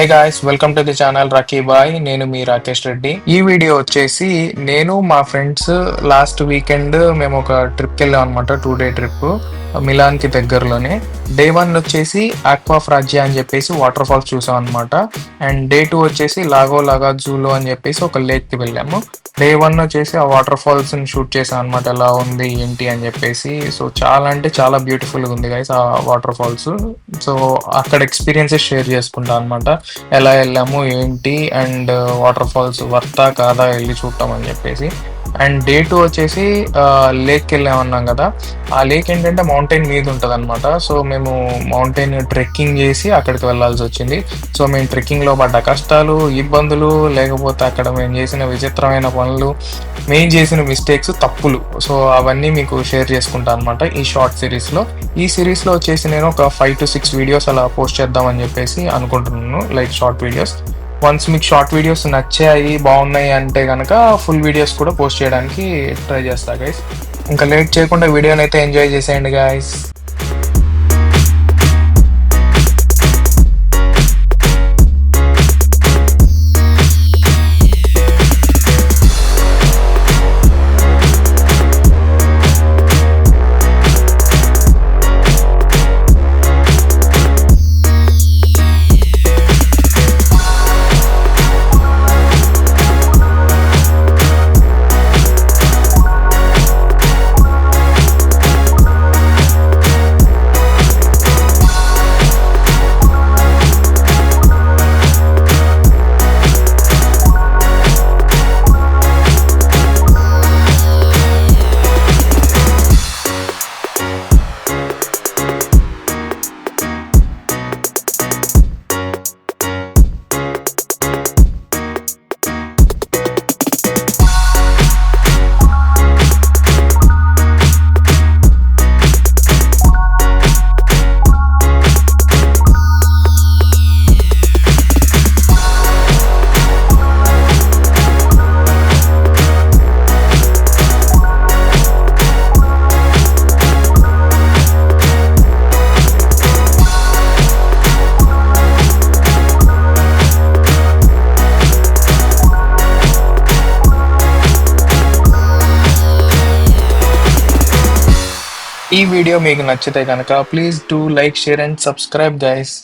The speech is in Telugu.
Hey guys, welcome to the channel Rocky boy. నేను మీ రాకేష్ రెడ్డి. ఈ వీడియో వచ్చేసి నేను మా ఫ్రెండ్స్ లాస్ట్ వీకెండ్ మేము ఒక ట్రిప్కి వెళ్ళాం అనమాట. 2 డే ట్రిప్ మిలాన్ కి దగ్గరలోనే. డే 1 వచ్చేసి ఆక్వా ఫ్రాజియా అని చెప్పేసి వాటర్ ఫాల్స్ చూసాం అనమాట. అండ్ డే 2 వచ్చేసి లాగో లాగా జూలో అని చెప్పేసి ఒక లేక్ కి వెళ్ళాము. డే 1 వచ్చేసి ఆ వాటర్ ఫాల్స్ ని షూట్ చేసాం అనమాట, ఎలా ఉంది ఏంటి అని చెప్పేసి. సో చాలా అంటే చాలా బ్యూటిఫుల్ గా ఉంది గైస్ ఆ వాటర్ ఫాల్స్. సో అక్కడ ఎక్స్పీరియన్సెస్ షేర్ చేసుకుంటా అనమాట, ఎలా వెళ్ళాము ఏంటి, అండ్ వాటర్ ఫాల్స్ వర్తా కాదా వెళ్ళి చూడటం అని చెప్పేసి. అండ్ డే 2 వచ్చేసి లేక్ వెళ్ళామన్నాం కదా. ఆ లేక్ ఏంటంటే మౌంటైన్ మీద ఉంటుంది అనమాట. సో మేము మౌంటైన్ ట్రెక్కింగ్ చేసి అక్కడికి వెళ్ళాల్సి వచ్చింది. సో మేము ట్రెక్కింగ్ లో పడ్డ కష్టాలు, ఇబ్బందులు, లేకపోతే అక్కడ మేము చేసిన విచిత్రమైన పనులు, మేము చేసిన మిస్టేక్స్, తప్పులు, సో అవన్నీ మీకు షేర్ చేసుకుంటా అనమాట ఈ షార్ట్ సిరీస్ లో. ఈ సిరీస్ లో వచ్చేసి నేను ఒక 5 to 6 వీడియోస్ అలా పోస్ట్ చేద్దామని చెప్పేసి అనుకుంటున్నాను, లైక్ షార్ట్ వీడియోస్. వన్స్ మీకు షార్ట్ వీడియోస్ నచ్చాయి, బాగున్నాయి అంటే కనుక ఫుల్ వీడియోస్ కూడా పోస్ట్ చేయడానికి ట్రై చేస్తా గైస్. ఇంకా లేట్ చేయకుండా వీడియోని అయితే ఎంజాయ్ చేసేయండి గైస్. ఈ వీడియో మీకు నచ్చితే కనుక please do like, share and subscribe guys.